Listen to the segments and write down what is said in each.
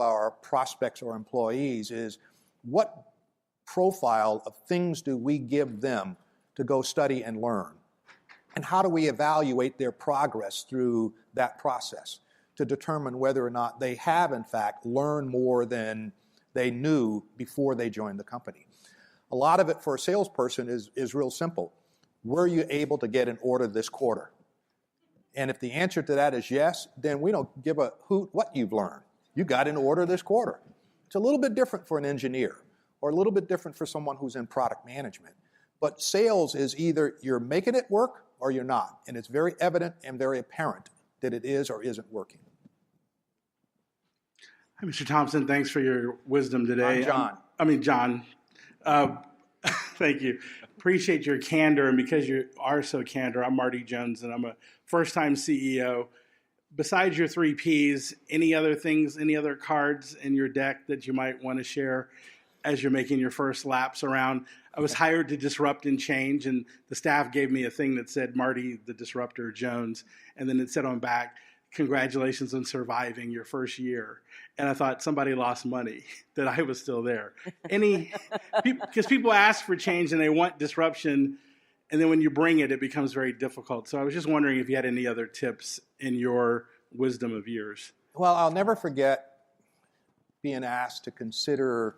our prospects or employees is what profile of things do we give them to go study and learn? And how do we evaluate their progress through that process to determine whether or not they have, in fact, learned more than they knew before they joined the company? A lot of it for a salesperson is real simple. Were you able to get an order this quarter? And if the answer to that is yes, then we don't give a hoot what you've learned. You got an order this quarter. It's a little bit different for an engineer or a little bit different for someone who's in product management. But sales is either you're making it work or you're not. And it's very evident and very apparent that it is or isn't working. Hi, Mr. Thompson. Thanks for your wisdom today. John. Thank you. Appreciate your candor. And because you are so candor, I'm Marty Jones, and I'm a first-time CEO. Besides your 3 Ps, any other things, any other cards in your deck that you might want to share as you're making your first laps around? I was hired to disrupt and change, and the staff gave me a thing that said, Marty, the Disruptor Jones, and then it said on back, congratulations on surviving your first year. And I thought somebody lost money that I was still there. Because people ask for change and they want disruption, and then when you bring it, it becomes very difficult. So I was just wondering if you had any other tips in your wisdom of years. Well, I'll never forget being asked to consider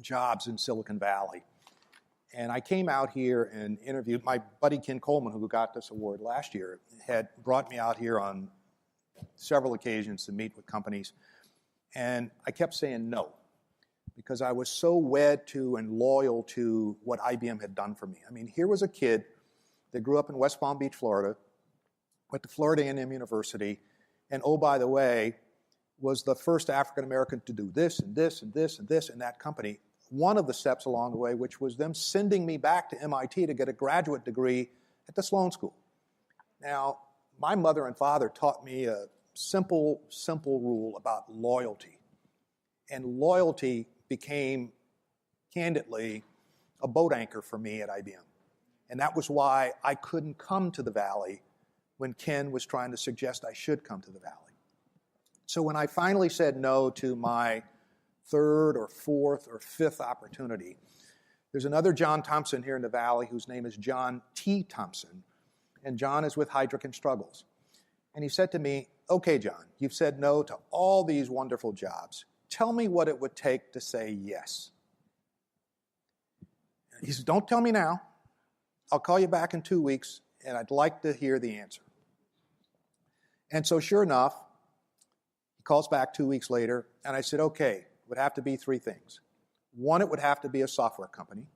jobs in Silicon Valley. And I came out here and interviewed my buddy Ken Coleman, who got this award last year, had brought me out here on several occasions to meet with companies. And I kept saying no, because I was so wed to and loyal to what IBM had done for me. I mean, here was a kid that grew up in West Palm Beach, Florida, went to Florida A&M University, and oh, by the way, was the first African-American to do this and this and this and this in that company. One of the steps along the way, which was them sending me back to MIT to get a graduate degree at the Sloan School. Now, my mother and father taught me a simple rule about loyalty. And loyalty became, candidly, a boat anchor for me at IBM. And that was why I couldn't come to the Valley when Ken was trying to suggest I should come to the Valley. So when I finally said no to my 3rd or 4th or 5th opportunity, there's another John Thompson here in the Valley whose name is John T. Thompson, and John is with Heidrick & Struggles. And he said to me, okay, John, you've said no to all these wonderful jobs. Tell me what it would take to say yes. He said, don't tell me now. I'll call you back in 2 weeks, and I'd like to hear the answer. And so sure enough, he calls back 2 weeks later, and I said, okay, it would have to be 3 things. 1, it would have to be a software company.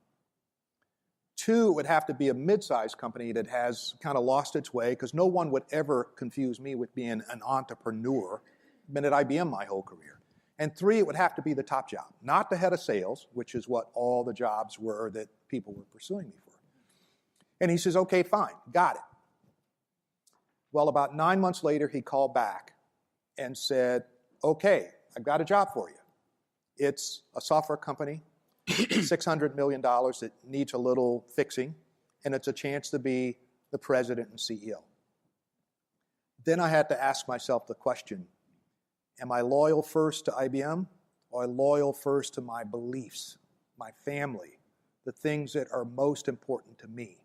2, it would have to be a mid-sized company that has kind of lost its way, because no one would ever confuse me with being an entrepreneur. I've been at IBM my whole career. And 3, it would have to be the top job, not the head of sales, which is what all the jobs were that people were pursuing me for. And he says, okay, fine, got it. Well, about 9 months later, he called back and said, okay, I've got a job for you. It's a software company, $600 million that needs a little fixing, and it's a chance to be the president and CEO. Then I had to ask myself the question, am I loyal first to IBM, or loyal first to my beliefs, my family, the things that are most important to me?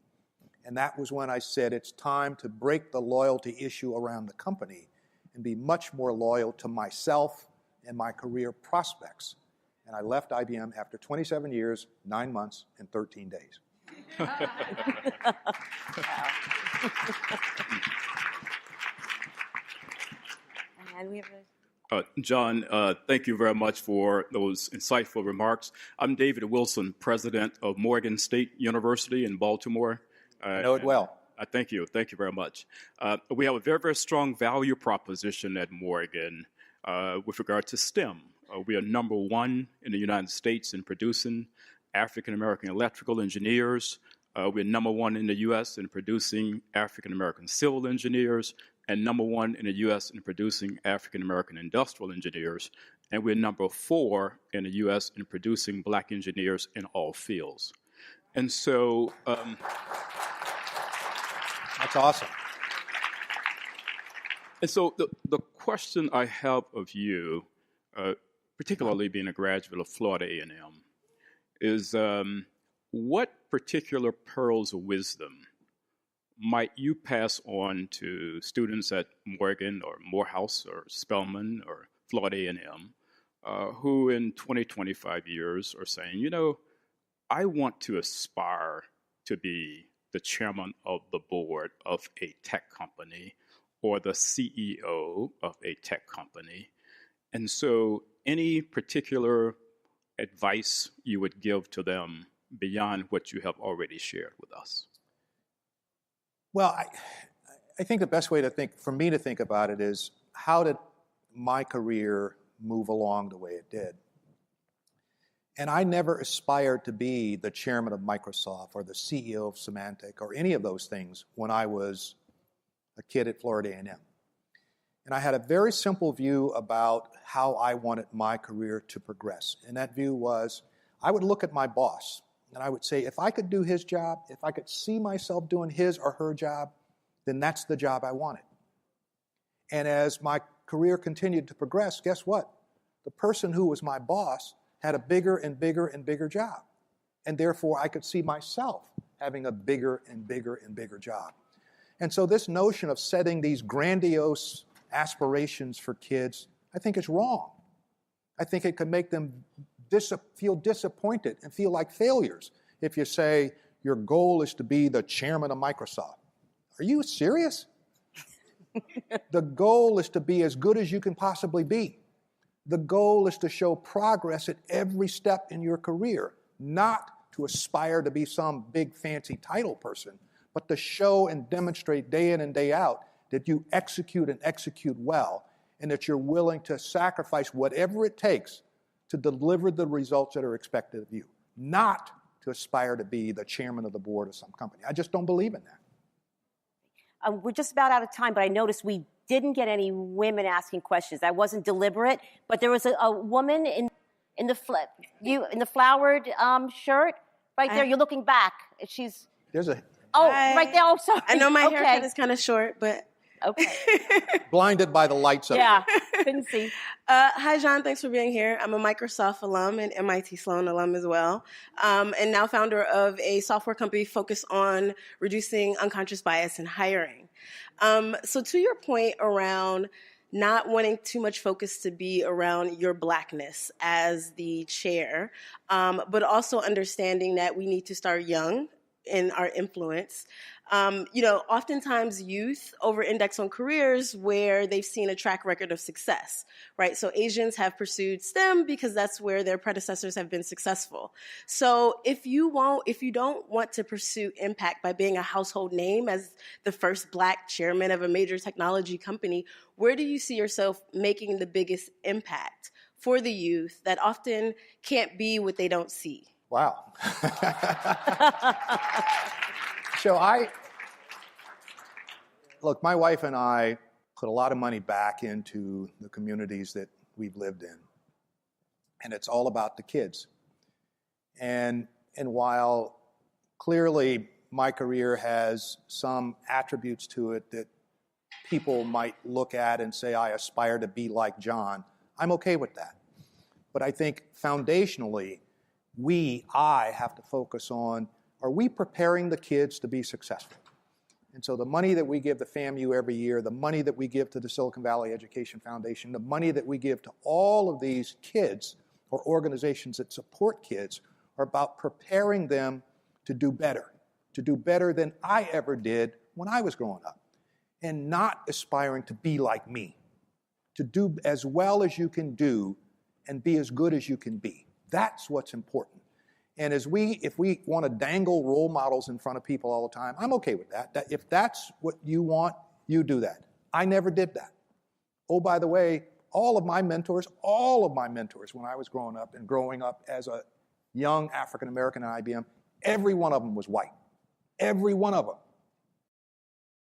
And that was when I said it's time to break the loyalty issue around the company and be much more loyal to myself and my career prospects. And I left IBM after 27 years, 9 months, and 13 days. And we have John, thank you very much for those insightful remarks. I'm David Wilson, president of Morgan State University in Baltimore. I know it well. Thank you. Thank you very much. We have a very, very strong value proposition at Morgan with regard to STEM. We are number 1 in the United States in producing African-American electrical engineers. We're number 1 in the U.S. in producing African-American civil engineers, and number 1 in the U.S. in producing African-American industrial engineers. And we're number 4 in the U.S. in producing Black engineers in all fields. And so... That's awesome. And so the question I have of you, particularly being a graduate of Florida A&M, is what particular pearls of wisdom might you pass on to students at Morgan or Morehouse or Spelman or Florida A&M who in 20, 25 years are saying, you know, I want to aspire to be the chairman of the board of a tech company or the CEO of a tech company. And so any particular advice you would give to them beyond what you have already shared with us? Well, I think the best way for me to think about it is, how did my career move along the way it did? And I never aspired to be the chairman of Microsoft or the CEO of Symantec or any of those things when I was a kid at Florida A&M. And I had a very simple view about how I wanted my career to progress. And that view was, I would look at my boss and I would say, if I could do his job, if I could see myself doing his or her job, then that's the job I wanted. And as my career continued to progress, guess what? The person who was my boss had a bigger and bigger and bigger job. And therefore, I could see myself having a bigger and bigger and bigger job. And so this notion of setting these grandiose aspirations for kids, I think is wrong. I think it can make them feel disappointed and feel like failures if you say your goal is to be the chairman of Microsoft. Are you serious? The goal is to be as good as you can possibly be. The goal is to show progress at every step in your career, not to aspire to be some big fancy title person, but to show and demonstrate day in and day out that you execute and execute well, and that you're willing to sacrifice whatever it takes to deliver the results that are expected of you, not to aspire to be the chairman of the board of some company. I just don't believe in that. We're just about out of time, but I noticed we didn't get any women asking questions. That wasn't deliberate, but there was a woman in the flowered shirt right there. You're looking back. There's a right there. Oh, sorry. I know my haircut is kind of short, but okay. blinded by the lights up. Yeah, couldn't see. Hi, John. Thanks for being here. I'm a Microsoft alum and MIT Sloan alum as well, and now founder of a software company focused on reducing unconscious bias in hiring. So to your point around not wanting too much focus to be around your Blackness as the chair, but also understanding that we need to start young in our influence. Oftentimes youth over-index on careers where they've seen a track record of success, right? So Asians have pursued STEM because that's where their predecessors have been successful. So if you don't want to pursue impact by being a household name as the first Black chairman of a major technology company, where do you see yourself making the biggest impact for the youth that often can't be what they don't see? Wow. So look, my wife and I put a lot of money back into the communities that we've lived in. And it's all about the kids. And while clearly my career has some attributes to it that people might look at and say, I aspire to be like John, I'm okay with that. But I think foundationally, I have to focus on, are we preparing the kids to be successful? And so the money that we give the FAMU every year, the money that we give to the Silicon Valley Education Foundation, the money that we give to all of these kids or organizations that support kids are about preparing them to do better than I ever did when I was growing up, and not aspiring to be like me, to do as well as you can do and be as good as you can be. That's what's important. And if we want to dangle role models in front of people all the time, I'm okay with that. If that's what you want, you do that. I never did that. Oh, by the way, all of my mentors when I was growing up as a young African American at IBM, every one of them was white. Every one of them.